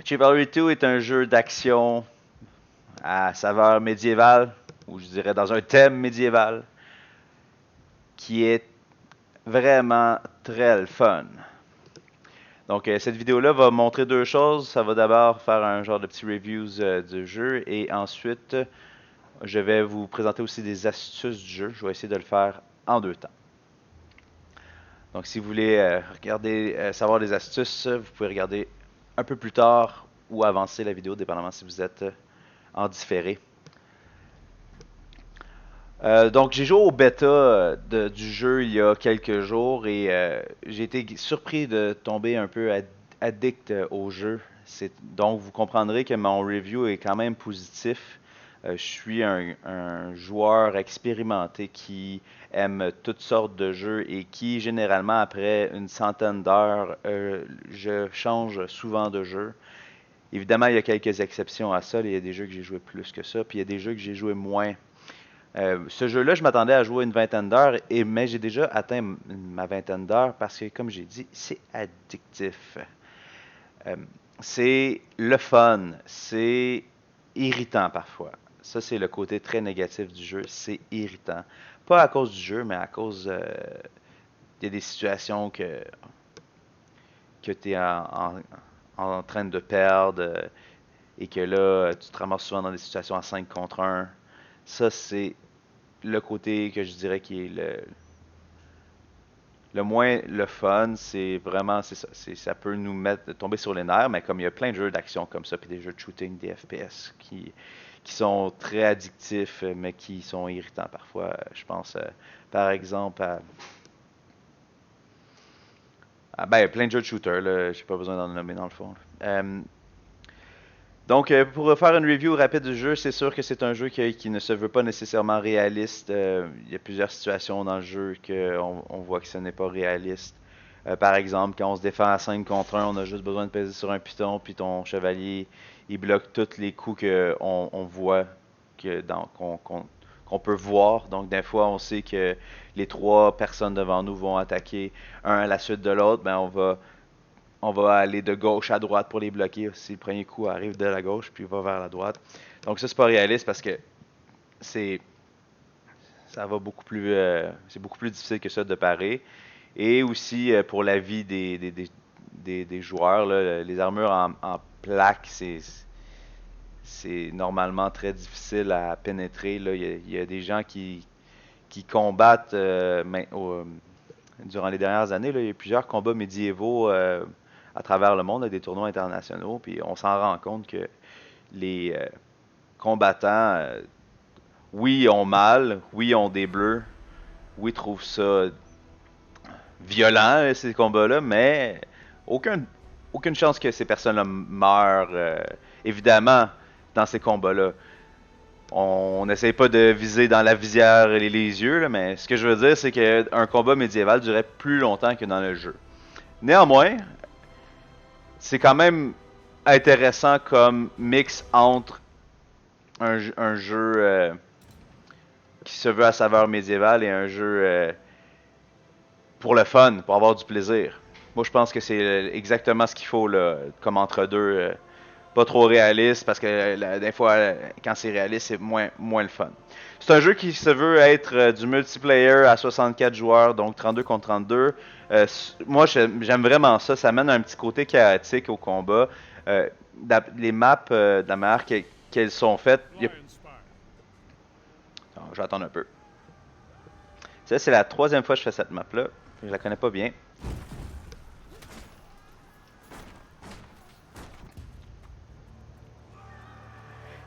Chivalry 2 est un jeu d'action à saveur médiévale, ou je dirais dans un thème médiéval, qui est vraiment très fun. Donc cette vidéo-là va montrer deux choses. Ça va d'abord faire un genre de petit reviews du jeu et ensuite je vais vous présenter aussi des astuces du jeu. Je vais essayer de le faire en deux temps. Donc si vous voulez savoir des astuces, vous pouvez regarder un peu plus tard ou avancer la vidéo, dépendamment si vous êtes en différé. Donc j'ai joué au bêta du jeu il y a quelques jours et j'ai été surpris de tomber un peu addict au jeu. Donc vous comprendrez que mon review est quand même positif. Je suis un joueur expérimenté qui aime toutes sortes de jeux et qui généralement après une centaine d'heures, je change souvent de jeu. Évidemment, il y a quelques exceptions à ça. Il y a des jeux que j'ai joué plus que ça, puis il y a des jeux que j'ai joué moins. Ce jeu-là, je m'attendais à jouer une vingtaine d'heures, mais j'ai déjà atteint ma vingtaine d'heures parce que, comme j'ai dit, c'est addictif. Euh, c'est le fun, c'est irritant parfois. Ça, c'est le côté très négatif du jeu, c'est irritant. Pas à cause du jeu, mais à cause il y a des situations que tu es en train de perdre et que là, tu te ramasses souvent dans des situations à 5 contre un. Ça, c'est le côté que je dirais qui est le moins le fun, c'est vraiment, c'est ça. Ça peut nous mettre, tomber sur les nerfs, mais comme il y a plein de jeux d'action comme ça, puis des jeux de shooting, des FPS, qui sont très addictifs, mais qui sont irritants parfois. Je pense, par exemple, ben, plein de jeux de shooter, là, j'ai pas besoin d'en nommer dans le fond. Donc, pour faire une review rapide du jeu, c'est sûr que c'est un jeu qui ne se veut pas nécessairement réaliste. Il y a plusieurs situations dans le jeu qu'on on voit que ce n'est pas réaliste. Par exemple, quand on se défend à 5 contre 1, on a juste besoin de peser sur un piton, puis ton chevalier, il bloque tous les coups qu'on on voit, qu'on peut voir. Donc, des fois, on sait que les trois personnes devant nous vont attaquer un à la suite de l'autre. Ben, on va aller de gauche à droite pour les bloquer. Si le premier coup arrive de la gauche, puis il va vers la droite. Donc ça, c'est pas réaliste parce que c'est ça va beaucoup plus c'est beaucoup plus difficile que ça de parer. Et aussi pour la vie des joueurs, là, les armures en plaques, c'est normalement très difficile à pénétrer. Là. Il y a des gens qui combattent durant les dernières années. Là, il y a eu plusieurs combats médiévaux à travers le monde, à des tournois internationaux, puis on s'en rend compte que les combattants, oui, ont mal, oui, ont des bleus, oui, trouvent ça violent, ces combats-là, mais aucun, aucune chance que ces personnes-là meurent, évidemment, dans ces combats-là. On n'essaye pas de viser dans la visière et les yeux, là, mais ce que je veux dire, c'est qu'un combat médiéval durait plus longtemps que dans le jeu. Néanmoins, c'est quand même intéressant comme mix entre un jeu qui se veut à saveur médiévale et un jeu pour le fun, pour avoir du plaisir. Moi, je pense que c'est exactement ce qu'il faut là, comme entre-deux. Pas trop réaliste, parce que des fois, quand c'est réaliste, c'est moins le fun. C'est un jeu qui se veut être du multiplayer à 64 joueurs, donc 32 contre 32. Moi, j'aime vraiment ça. Ça amène un petit côté chaotique au combat. Les maps, de la manière qu'elles sont faites, je vais attendre un peu. Ça, c'est la troisième fois que je fais cette map-là. Je la connais pas bien.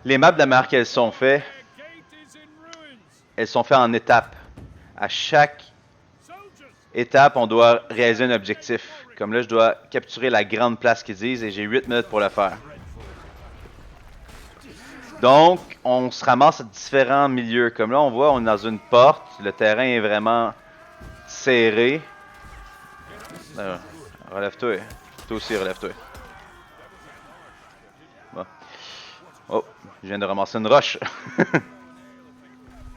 Les maps, de la manière qu'elles sont faites, elles sont faites en étapes. À chaque étape, on doit réaliser un objectif. Comme là, je dois capturer la grande place qu'ils disent et j'ai 8 minutes pour le faire. Donc, on se ramasse à différents milieux. Comme là, on voit, on est dans une porte. Le terrain est vraiment serré. Relève-toi. Toi aussi, relève-toi. Bon. Oh, je viens de ramasser une roche.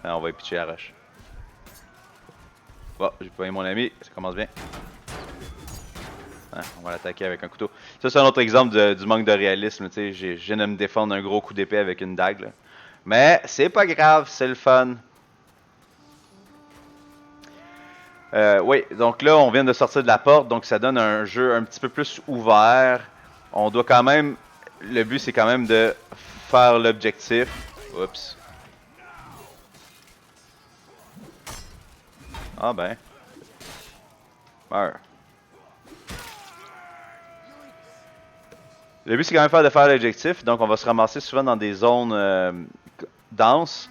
On va y pitcher la roche. Bon, j'ai pas eu mon ami. Ça commence bien. Hein, on va l'attaquer avec un couteau. Ça, c'est un autre exemple du manque de réalisme. Tu sais, je viens de me défendre un gros coup d'épée avec une dague. Là. Mais c'est pas grave, c'est le fun. Oui, donc là, on vient de sortir de la porte, donc ça donne un jeu un petit peu plus ouvert. On doit quand même... Le but, c'est quand même de faire l'objectif. Oups. Ah ben. Meurs. Le but, c'est quand même de faire l'objectif, donc on va se ramasser souvent dans des zones denses.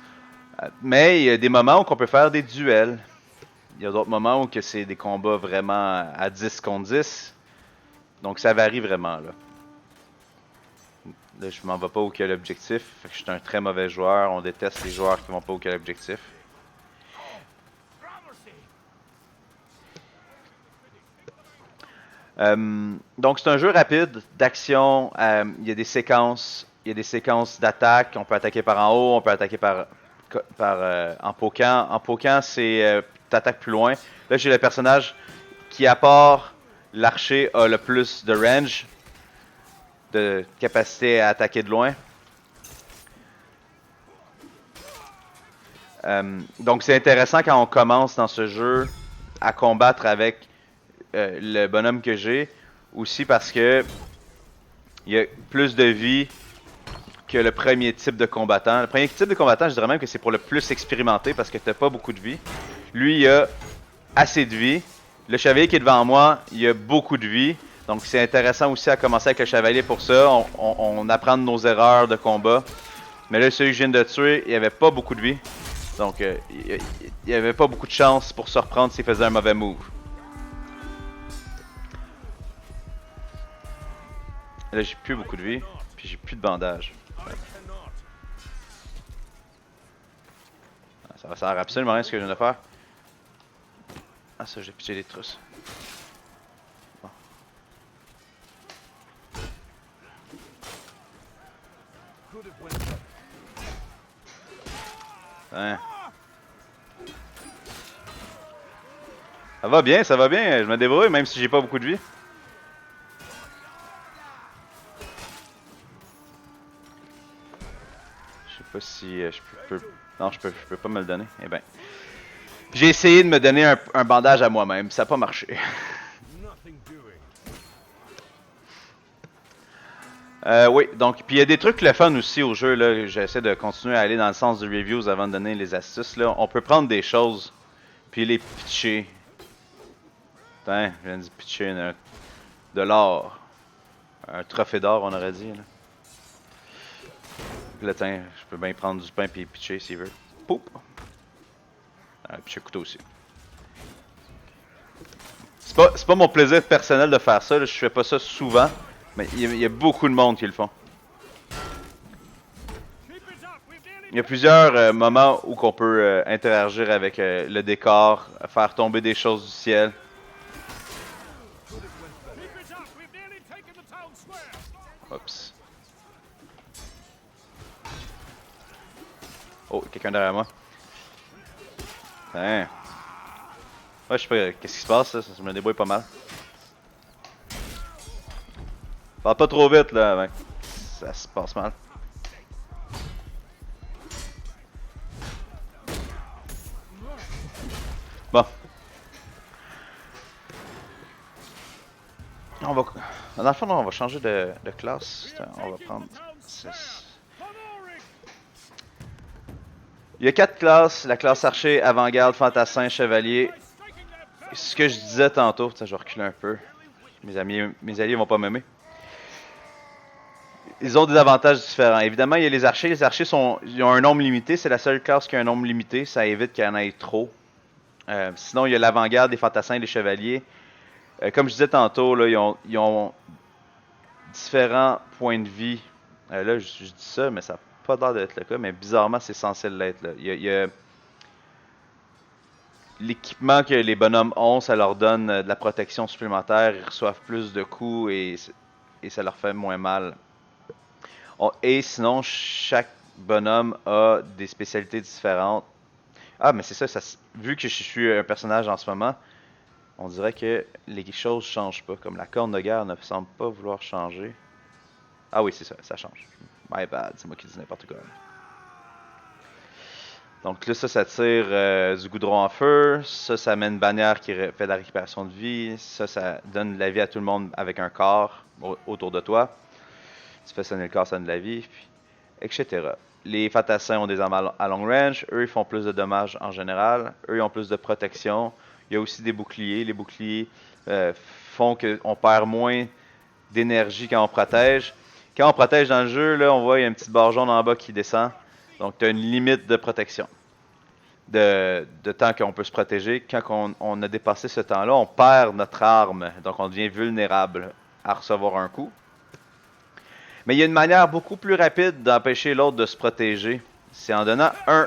Mais il y a des moments où on peut faire des duels. Il y a d'autres moments où c'est des combats vraiment à 10 contre 10. Donc ça varie vraiment là. Là, je m'en vais pas où il y a l'objectif. Fait que je suis un très mauvais joueur. On déteste les joueurs qui vont pas où il y a l'objectif. Donc c'est un jeu rapide, d'action. Il y a des séquences. Il y a des séquences d'attaque. On peut attaquer par en haut, on peut attaquer en pokant. En pokant, c'est t'attaques plus loin. Là, j'ai le personnage qui, à part l'archer, a le plus de range, de capacité à attaquer de loin. Donc c'est intéressant quand on commence dans ce jeu à combattre avec le bonhomme que j'ai. Aussi parce que il y a plus de vie que le premier type de combattant. Le premier type de combattant, je dirais même que c'est pour le plus expérimenté parce que t'as pas beaucoup de vie. Lui, il a assez de vie. Le chevalier qui est devant moi, il a beaucoup de vie. Donc c'est intéressant aussi à commencer avec le chevalier pour ça. On apprend de nos erreurs de combat. Mais là, celui que je viens de tuer, il avait pas beaucoup de vie. Donc il avait pas beaucoup de chance pour se reprendre s'il faisait un mauvais move. Là, j'ai plus beaucoup de vie. Puis j'ai plus de bandage. Ouais. Ça va servir absolument rien ce que je viens de faire. Ah ça, j'ai pitché des trousses. Bon. Hein. Ça va bien, je me débrouille même si j'ai pas beaucoup de vie. Je sais pas si je peux... Non, je peux pas me le donner. Eh ben. J'ai essayé de me donner un bandage à moi-même, ça a pas marché. Oui, donc, puis il y a des trucs le fun aussi au jeu, là. J'essaie de continuer à aller dans le sens du reviews avant de donner les astuces, là. On peut prendre des choses, puis les pitcher. Putain, je viens de pitcher de l'or. Un trophée d'or, on aurait dit, là. Puis là, tiens, je peux bien prendre du pain puis pitcher s'il veut. Poup! Pitcher couteau aussi. C'est pas mon plaisir personnel de faire ça, là. Je fais pas ça souvent, mais il y a beaucoup de monde qui le font. Il y a plusieurs moments où on peut interagir avec le décor, faire tomber des choses du ciel. Oups. Oh, quelqu'un derrière moi. Hein. Ouais, je sais pas qu'est-ce qui se passe, ça me débrouille pas mal. Parle pas trop vite là, mec. Ça se passe mal. Bon. On va... Dans le fond, on va changer de classe. On va prendre 6. Il y a 4 classes. La classe archer, avant-garde, fantassin, chevalier. Ce que je disais tantôt, je vais reculer un peu. Mes alliés vont pas m'aimer. Ils ont des avantages différents. Évidemment, il y a les archers. Les archers ils ont un nombre limité. C'est la seule classe qui a un nombre limité. Ça évite qu'il y en ait trop. Sinon, il y a l'avant-garde, les fantassins et les chevaliers. Comme je disais tantôt, là, ils ont différents points de vie. Là, je dis ça, mais ça n'a pas l'air d'être le cas. Mais bizarrement, c'est censé l'être. Il y a l'équipement que les bonhommes ont, ça leur donne de la protection supplémentaire. Ils reçoivent plus de coups et ça leur fait moins mal. Et sinon, chaque bonhomme a des spécialités différentes. Ah, mais c'est ça, vu que je suis un personnage en ce moment, On dirait que les choses changent pas. Comme la corne de guerre ne semble pas vouloir changer. Ah oui, c'est ça, ça change. My bad, c'est moi qui dis n'importe quoi. Donc là, ça tire du goudron en feu. Ça met une bannière qui fait de la récupération de vie. Ça donne de la vie à tout le monde avec un corps autour de toi. Tu fais sonner le corps, ça donne de la vie, puis, etc. Les fantassins ont des armes à long range. Eux, ils font plus de dommages en général. Eux, ils ont plus de protection. Il y a aussi des boucliers. Les boucliers font qu'on perd moins d'énergie quand on protège. Quand on protège dans le jeu, là, on voit il y a une petite barre jaune en bas qui descend. Donc, tu as une limite de protection. De temps qu'on peut se protéger. Quand on a dépassé ce temps-là, on perd notre arme. Donc, on devient vulnérable à recevoir un coup. Mais il y a une manière beaucoup plus rapide d'empêcher l'autre de se protéger. C'est en donnant un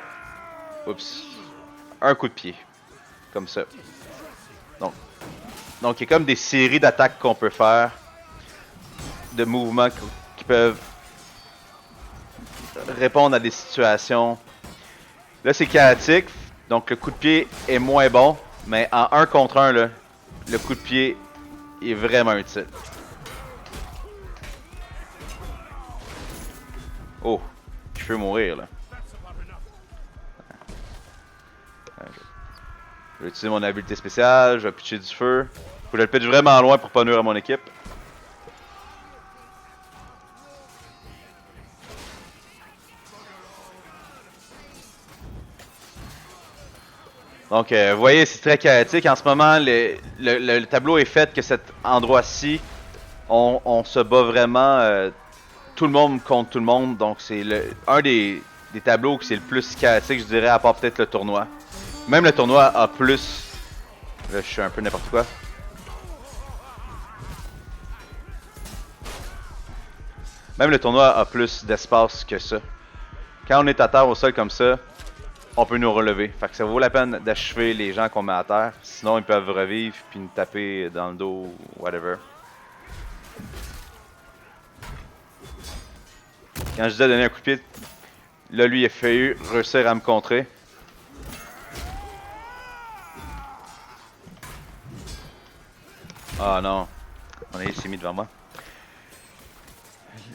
coup de pied. Comme ça. Donc il y a comme des séries d'attaques qu'on peut faire. De mouvements qui peuvent répondre à des situations. Là, c'est chaotique. Donc le coup de pied est moins bon. Mais en 1 contre 1, là, le coup de pied est vraiment utile. Oh, je peux mourir là. Je vais utiliser mon habileté spéciale, je vais pitcher du feu. Faut que je le pitche vraiment loin pour pas nuire à mon équipe. Donc, vous voyez, c'est très chaotique. En ce moment, le tableau est fait que cet endroit-ci, on se bat vraiment tout le monde contre tout le monde. Donc, c'est un des tableaux qui c'est le plus chaotique, je dirais, à part peut-être le tournoi. Même le tournoi a plus... Là, je suis un peu n'importe quoi. Même le tournoi a plus d'espace que ça. Quand on est à terre au sol comme ça, on peut nous relever. Fait que ça vaut la peine d'achever les gens qu'on met à terre. Sinon, ils peuvent revivre puis nous taper dans le dos, whatever. Quand je disais donner un coup de pied, là, lui, il a failli réussir à me contrer. Ah non. Il s'est mis devant moi.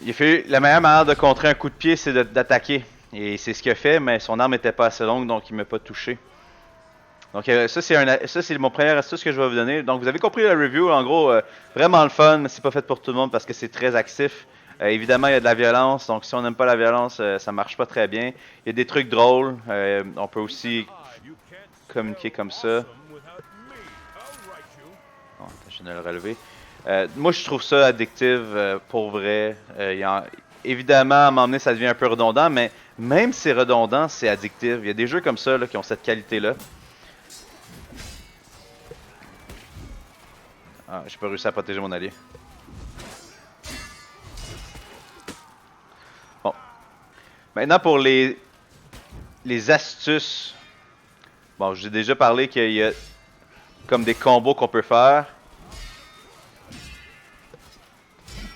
Il a fait la meilleure manière de contrer un coup de pied, c'est d'attaquer. Et c'est ce qu'il a fait, mais son arme n'était pas assez longue, donc il m'a pas touché. Donc ça c'est mon premier astuce que je vais vous donner. Donc vous avez compris la review, en gros, vraiment le fun, mais c'est pas fait pour tout le monde parce que c'est très actif. Évidemment, il y a de la violence, donc si on n'aime pas la violence, ça marche pas très bien. Il y a des trucs drôles, on peut aussi communiquer comme ça. Bon, je viens de le relever. Moi, je trouve ça addictif pour vrai. Évidemment, à un moment donné, ça devient un peu redondant, mais même si c'est redondant, c'est addictif. Il y a des jeux comme ça là, qui ont cette qualité-là. Ah, j'ai pas réussi à protéger mon allié. Bon. Maintenant, pour les astuces. Bon, j'ai déjà parlé qu'il y a comme des combos qu'on peut faire.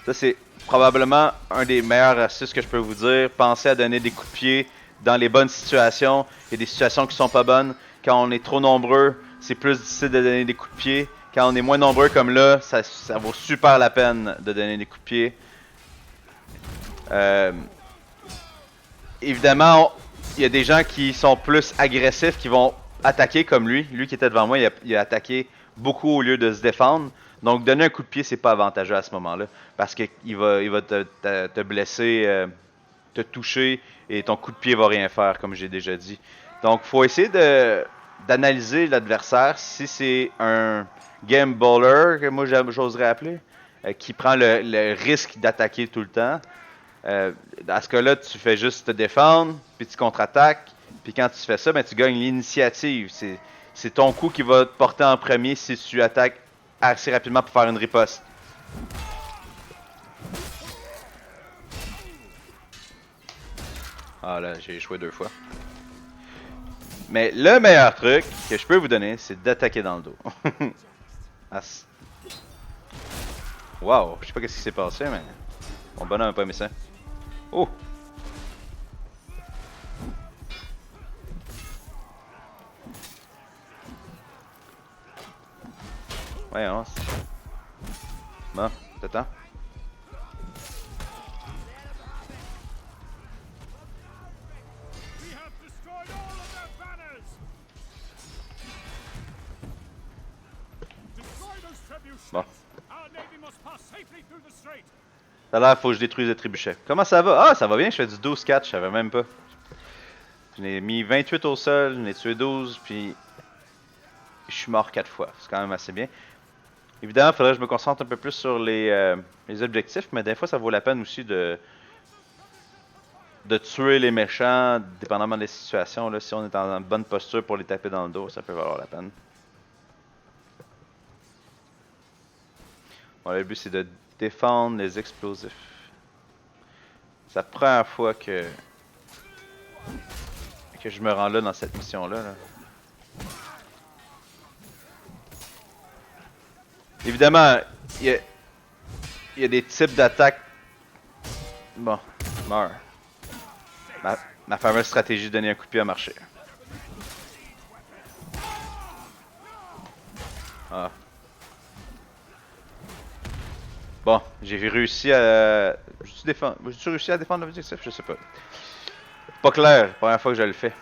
Ça, c'est probablement un des meilleurs astuces que je peux vous dire. Pensez à donner des coups de pied dans les bonnes situations. Il y a des situations qui sont pas bonnes. Quand on est trop nombreux, c'est plus difficile de donner des coups de pied. Quand on est moins nombreux comme là, ça vaut super la peine de donner des coups de pied. Évidemment, il y a des gens qui sont plus agressifs, qui vont attaquer comme lui. Lui qui était devant moi, il a attaqué beaucoup au lieu de se défendre. Donc donner un coup de pied, c'est pas avantageux à ce moment-là. Parce qu'il va te blesser, te toucher, et ton coup de pied va rien faire, comme j'ai déjà dit. Donc faut essayer d'analyser l'adversaire. Si c'est un game baller, que moi j'oserais appeler, qui prend le risque d'attaquer tout le temps. À ce cas-là, tu fais juste te défendre, puis tu contre-attaques. Puis quand tu fais ça, ben, tu gagnes l'initiative. C'est ton coup qui va te porter en premier si tu attaques assez rapidement pour faire une riposte. Ah là, j'ai échoué 2 fois. Mais le meilleur truc que je peux vous donner, c'est d'attaquer dans le dos. Wow, je sais pas ce qui s'est passé, mais mon bonhomme n'a pas aimé ça. Oh! Voyons. Bon, t'attends. Bon. Ça a l'air, faut que je détruise le trébuchet. Comment ça va? Ah, ça va bien, je fais du 12-4, je savais même pas. J'en ai mis 28 au sol, j'en ai tué 12, puis je suis mort 4 fois. C'est quand même assez bien. Évidemment, il faudrait que je me concentre un peu plus sur les objectifs, mais des fois, ça vaut la peine aussi de tuer les méchants, dépendamment des situations. Là, si on est en bonne posture pour les taper dans le dos, ça peut valoir la peine. Bon, le but, c'est de défendre les explosifs. C'est la première fois que je me rends là dans cette mission-là. Là. Évidemment, il y a des types d'attaques. Bon, meurs. Ma fameuse stratégie de donner un coup de pied a marché. Ah. Bon, j'ai réussi à. J'ai réussi à défendre l'objectif? Je sais pas. Pas clair, première fois que je le fais.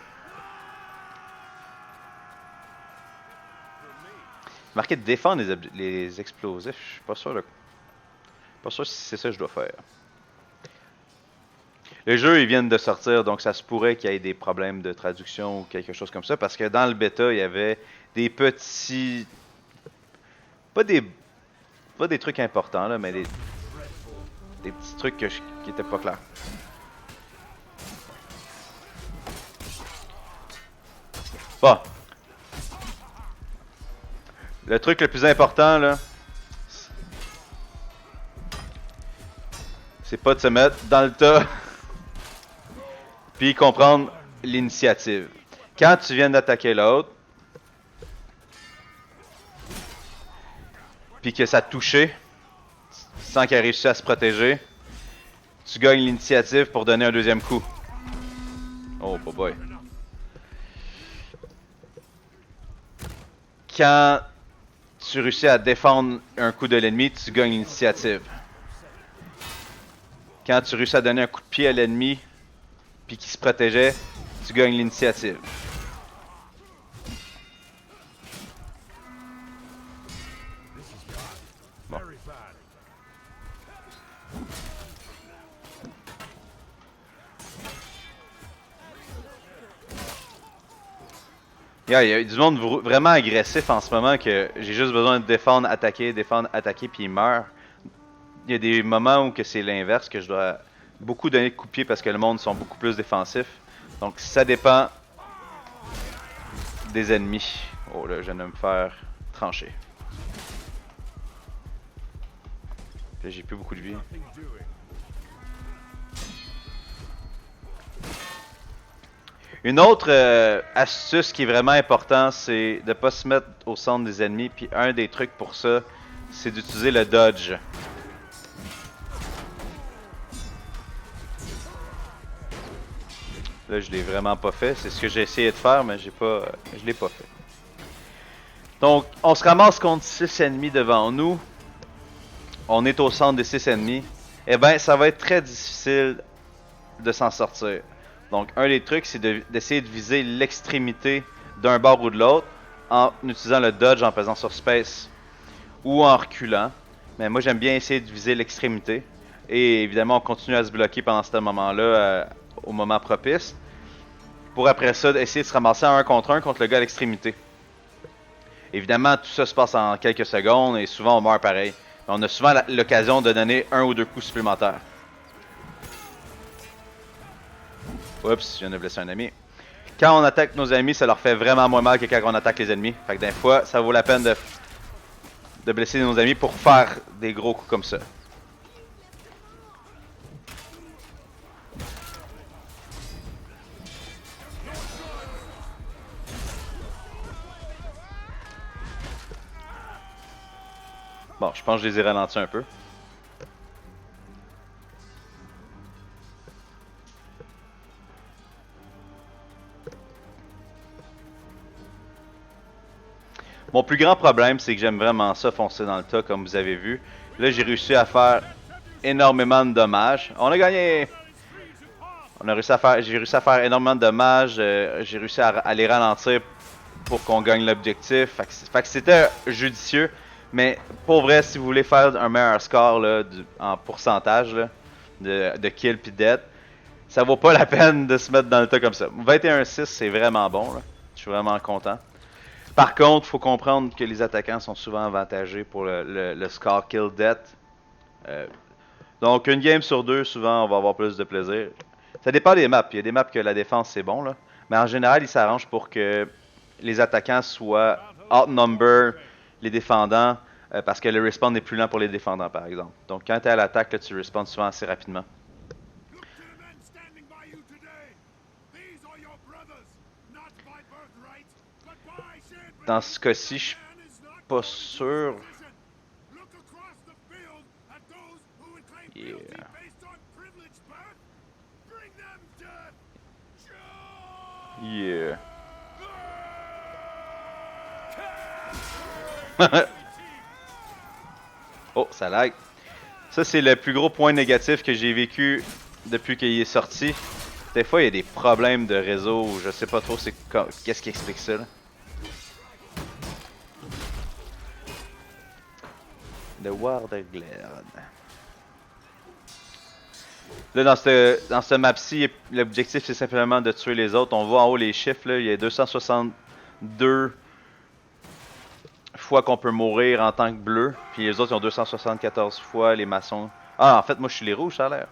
Marqué de défendre les explosifs, je suis pas sûr de. Pas sûr si c'est ça que je dois faire. Les jeux, ils viennent de sortir, donc ça se pourrait qu'il y ait des problèmes de traduction ou quelque chose comme ça, parce que dans le bêta, il y avait des petits. Pas des trucs importants, là, mais des petits trucs qui étaient pas clairs. Bon. Le truc le plus important, là, c'est pas de se mettre dans le tas puis comprendre l'initiative. Quand tu viens d'attaquer l'autre, puis que ça te touché, sans qu'elle réussisse à se protéger, tu gagnes l'initiative pour donner un deuxième coup. Oh, boy. Quand tu réussis à défendre un coup de l'ennemi, tu gagnes l'initiative. Quand tu réussis à donner un coup de pied à l'ennemi, puis qu'il se protégeait, tu gagnes l'initiative. Bon. Il y a du monde vraiment agressif en ce moment que j'ai juste besoin de défendre, attaquer, puis il meurt. Il y a des moments où que c'est l'inverse, que je dois beaucoup donner de coups de pied parce que le monde sont beaucoup plus défensifs. Donc ça dépend des ennemis. Oh là, je viens de me faire trancher. Là, j'ai plus beaucoup de vie. Une autre astuce qui est vraiment importante, c'est de ne pas se mettre au centre des ennemis. Puis un des trucs pour ça, c'est d'utiliser le dodge. Là, je l'ai vraiment pas fait. C'est ce que j'ai essayé de faire, mais je l'ai pas fait. Donc, on se ramasse contre 6 ennemis devant nous. On est au centre des 6 ennemis. Eh bien, ça va être très difficile de s'en sortir. Donc, un des trucs, c'est d'essayer de viser l'extrémité d'un bord ou de l'autre en utilisant le dodge, en pesant sur space ou en reculant. Mais moi, j'aime bien essayer de viser l'extrémité. Et évidemment, on continue à se bloquer pendant ce moment-là, au moment propice. Pour après ça, essayer de se ramasser en 1 contre 1 contre le gars à l'extrémité. Évidemment, tout ça se passe en quelques secondes et souvent on meurt pareil. On a souvent l'occasion de donner 1 ou 2 coups supplémentaires. Oups, je viens de blesser un ami. Quand on attaque nos amis, ça leur fait vraiment moins mal que quand on attaque les ennemis. Fait que des fois, ça vaut la peine de blesser nos amis pour faire des gros coups comme ça. Bon, je pense que je les ai ralentis un peu. Mon plus grand problème, c'est que j'aime vraiment ça foncer dans le tas, comme vous avez vu. Là, j'ai réussi à faire énormément de dommages. On a gagné! J'ai réussi à faire énormément de dommages. J'ai réussi à les ralentir pour qu'on gagne l'objectif. Fait que c'était judicieux. Mais pour vrai, si vous voulez faire un meilleur score là, en pourcentage là, de kill pis dead, ça vaut pas la peine de se mettre dans le tas comme ça. 21-6, c'est vraiment bon. Là. Je suis vraiment content. Par contre, il faut comprendre que les attaquants sont souvent avantagés pour le score kill death. Donc une game sur deux, souvent on va avoir plus de plaisir. Ça dépend des maps. Il y a des maps que la défense c'est bon là. Mais en général, ils s'arrangent pour que les attaquants soient outnumber les défendants parce que le respawn est plus lent pour les défendants par exemple. Donc quand tu es à l'attaque, tu respawns souvent assez rapidement. Dans ce cas-ci, je suis pas sûr. Yeah. Yeah. Oh, ça lag. Ça, c'est le plus gros point négatif que j'ai vécu depuis qu'il est sorti. Des fois, il y a des problèmes de réseau ou je sais pas trop qu'est-ce qui explique ça. Là. Le War de Glare. Là, dans ce map-ci, l'objectif c'est simplement de tuer les autres. On voit en haut les chiffres, là, il y a 262 fois qu'on peut mourir en tant que bleu. Puis les autres ils ont 274 fois les maçons. Ah, en fait, moi je suis les rouges, ça a l'air.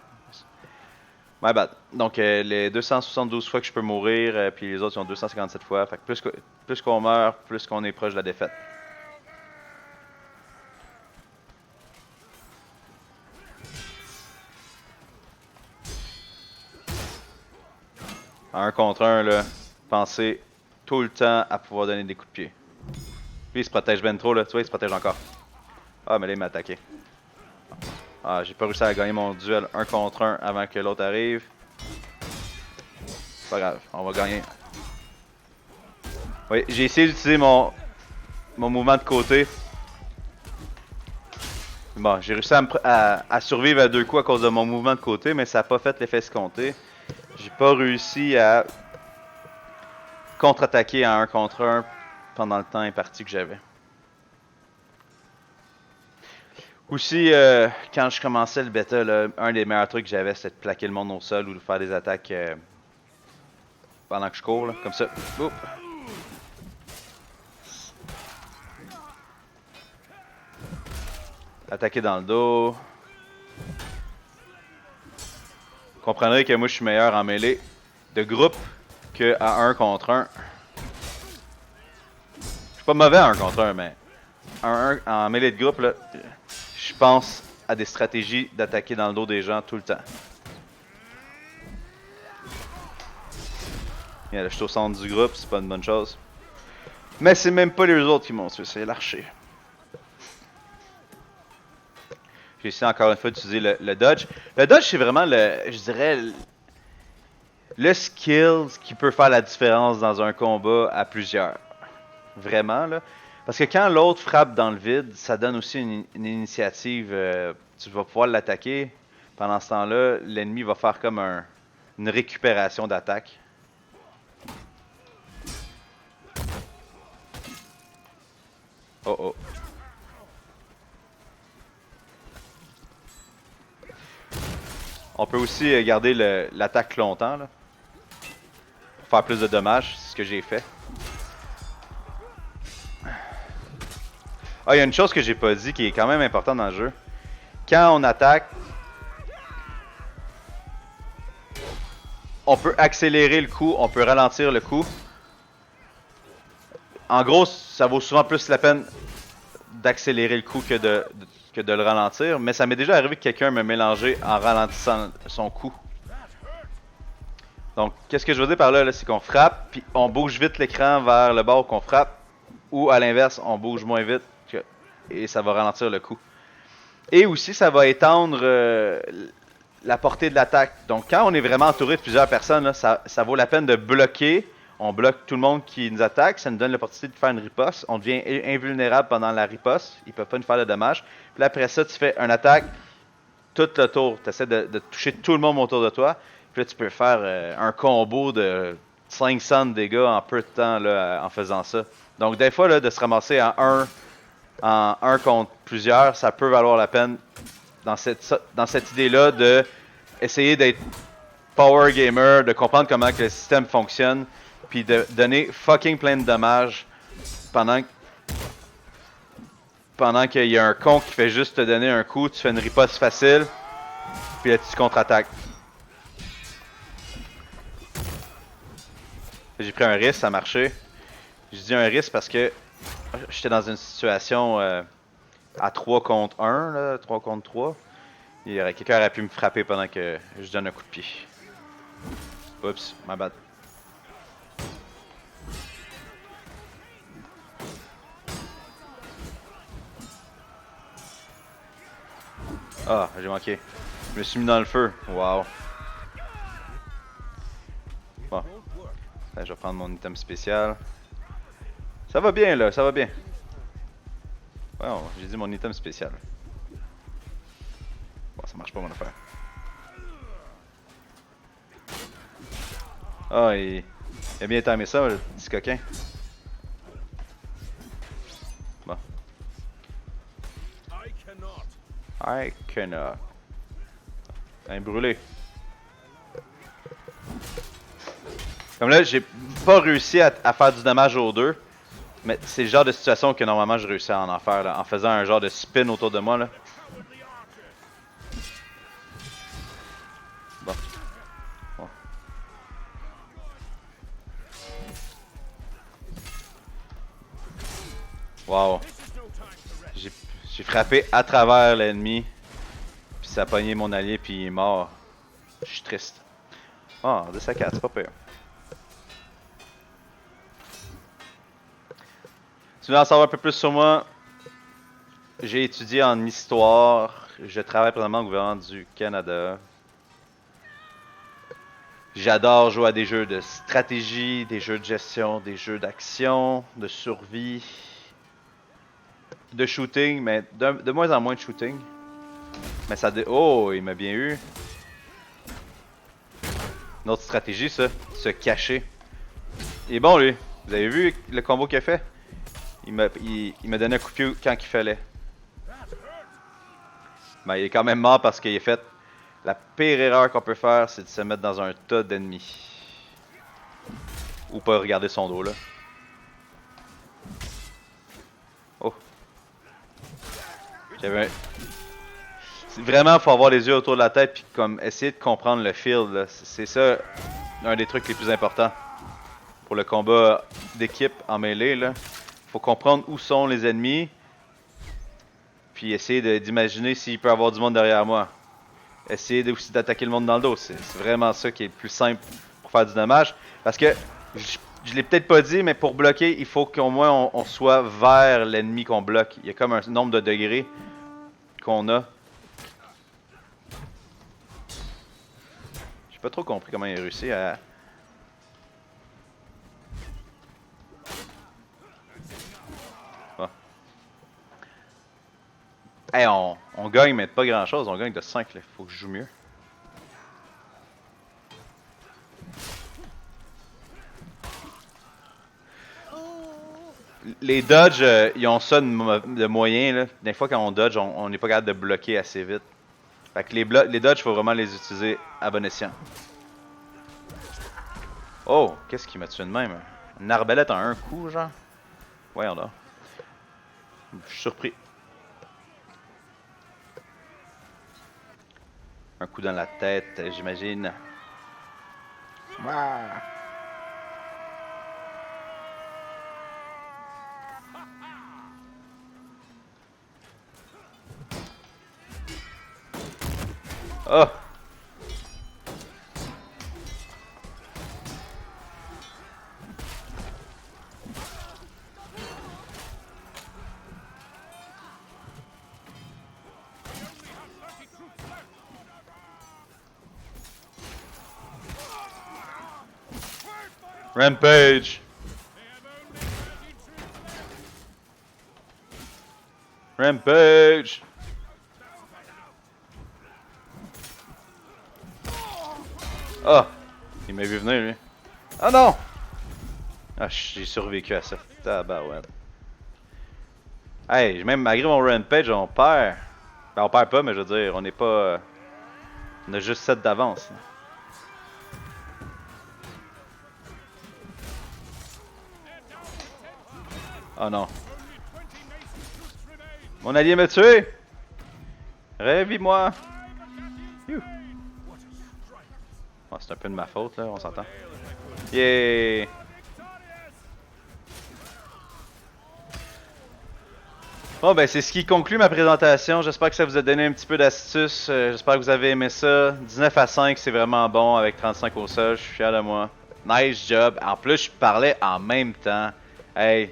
My bad. Donc, les 272 fois que je peux mourir, puis les autres ils ont 257 fois. Fait que plus qu'on meurt, plus qu'on est proche de la défaite. À 1 contre 1, là, pensez tout le temps à pouvoir donner des coups de pied. Lui, il se protège ben trop, là. Tu vois, il se protège encore. Ah, mais là, il m'a attaqué. Ah, j'ai pas réussi à gagner mon duel 1 contre 1 avant que l'autre arrive. Pas grave, on va gagner. Oui, j'ai essayé d'utiliser mon mouvement de côté. Bon, j'ai réussi à survivre à 2 coups à cause de mon mouvement de côté, mais ça n'a pas fait l'effet escompté. J'ai pas réussi à contre-attaquer à 1 contre 1 pendant le temps imparti que j'avais. Aussi, quand je commençais le bêta, là, un des meilleurs trucs que j'avais, c'était de plaquer le monde au sol ou de faire des attaques pendant que je cours, là, comme ça. Oups. Attaquer dans le dos. Vous comprendrez que moi je suis meilleur en mêlée de groupe que à 1 contre 1. Je suis pas mauvais à 1 contre 1, mais en mêlée de groupe, là, je pense à des stratégies d'attaquer dans le dos des gens tout le temps. Yeah, là, je suis au centre du groupe, c'est pas une bonne chose. Mais c'est même pas les autres qui m'ont tué, c'est l'archer. J'ai essayé encore une fois d'utiliser le dodge. Le dodge, c'est vraiment je dirais, le skill qui peut faire la différence dans un combat à plusieurs. Vraiment, là. Parce que quand l'autre frappe dans le vide, ça donne aussi une initiative. Tu vas pouvoir l'attaquer. Pendant ce temps-là, l'ennemi va faire comme une récupération d'attaque. Oh oh. On peut aussi garder l'attaque longtemps, là. Pour faire plus de dommages, c'est ce que j'ai fait. Ah, il y a une chose que j'ai pas dit qui est quand même importante dans le jeu. Quand on attaque, on peut accélérer le coup, on peut ralentir le coup. En gros, ça vaut souvent plus la peine d'accélérer le coup que de le ralentir. Mais ça m'est déjà arrivé que quelqu'un me mélangeait en ralentissant son coup. Donc, qu'est-ce que je veux dire par là, c'est qu'on frappe, puis on bouge vite l'écran vers le bord qu'on frappe. Ou à l'inverse, on bouge moins vite et ça va ralentir le coup. Et aussi, ça va étendre la portée de l'attaque. Donc, quand on est vraiment entouré de plusieurs personnes, là, ça vaut la peine de bloquer On bloque tout le monde qui nous attaque, ça nous donne l'opportunité de faire une riposte. On devient invulnérable pendant la riposte, ils peuvent pas nous faire de dommages. Puis là, après ça, tu fais une attaque tout le tour. Tu essaies de toucher tout le monde autour de toi. Puis là, tu peux faire un combo de 500 de dégâts en peu de temps là, en faisant ça. Donc, des fois, là, de se ramasser en un contre plusieurs, ça peut valoir la peine dans cette idée-là de essayer d'être power gamer, de comprendre comment que le système fonctionne, puis de donner fucking plein de dommages pendant qu'il y a un con qui fait juste te donner un coup, tu fais une riposte facile, puis là tu contre-attaques. J'ai pris un risque, ça a marché. Je dis un risque parce que j'étais dans une situation à 3 contre 1, là, 3 contre 3. Quelqu'un aurait pu me frapper pendant que je donne un coup de pied. Oups, my bad. Ah, j'ai manqué. Je me suis mis dans le feu. Wow. Bon. Là, je vais prendre mon item spécial. Ça va bien là, ça va bien. Ouais, j'ai dit mon item spécial. Bon, ça marche pas mon affaire. Ah, il a bien timé ça, le petit coquin. Bon. I cannot. Un brûlé. Comme là, j'ai pas réussi à faire du dommage aux deux. Mais c'est le genre de situation que normalement je réussis à en faire là, en faisant un genre de spin autour de moi là. Bon. Bon. Wow. J'ai frappé à travers l'ennemi. Puis ça a pogné mon allié puis il est mort. Je suis triste. Oh, 10 à 4, c'est pas pire. Si tu veux en savoir un peu plus sur moi, j'ai étudié en histoire. Je travaille présentement au gouvernement du Canada. J'adore jouer à des jeux de stratégie, des jeux de gestion, des jeux d'action, de survie, de shooting, mais de moins en moins de shooting. Mais ça... Oh, il m'a bien eu. Une autre stratégie, ça. Se cacher. Il est bon, lui. Vous avez vu le combo qu'il a fait? Il m'a donné un coup de pied quand il fallait. Mais il est quand même mort parce qu'il a fait... La pire erreur qu'on peut faire, c'est de se mettre dans un tas d'ennemis. Ou pas regarder son dos, là. Oh. J'avais un... Vraiment, faut avoir les yeux autour de la tête puis comme essayer de comprendre le field. C'est ça, un des trucs les plus importants pour le combat d'équipe en mêlée. Là, faut comprendre où sont les ennemis, puis essayer d'imaginer s'il peut y avoir du monde derrière moi. Essayer aussi d'attaquer le monde dans le dos. C'est vraiment ça qui est le plus simple pour faire du dommage. Parce que je l'ai peut-être pas dit, mais pour bloquer, il faut qu'au moins on soit vers l'ennemi qu'on bloque. Il y a comme un nombre de degrés qu'on a. J'ai pas trop compris comment il a réussi à... Ah. Hey, on gagne, mais pas grand chose. On gagne de 5. Il faut que je joue mieux. Les dodges, ils ont ça de moyen. Là. Des fois, quand on dodge, on n'est pas capable de bloquer assez vite. Fait que les dodges, il faut vraiment les utiliser à bon escient. Oh, qu'est-ce qui m'a tué de même? Une arbalète en un coup, genre? Voyons là. Je suis surpris. Un coup dans la tête, j'imagine. Ah. Oh! Rampage! Rampage! Ah! Il m'a vu venir, lui. Ah non! Ah, j'ai survécu à ça. Tabarouette. Hey, même malgré mon Rampage, on perd. Ben, on perd pas, mais je veux dire, on n'est pas... on a juste 7 d'avance. Oh non. Mon allié m'a tué! Révis-moi! Oh, c'est un peu de ma faute, là, on s'entend. Yeah! Bon, ben, c'est ce qui conclut ma présentation. J'espère que ça vous a donné un petit peu d'astuces. J'espère que vous avez aimé ça. 19 à 5, c'est vraiment bon avec 35 au sol. Je suis fier de moi. Nice job. En plus, je parlais en même temps. Hey!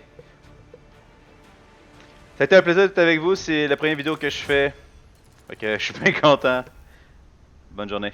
Ça a été un plaisir d'être avec vous. C'est la première vidéo que je fais. Fait que je suis bien content. Bonne journée.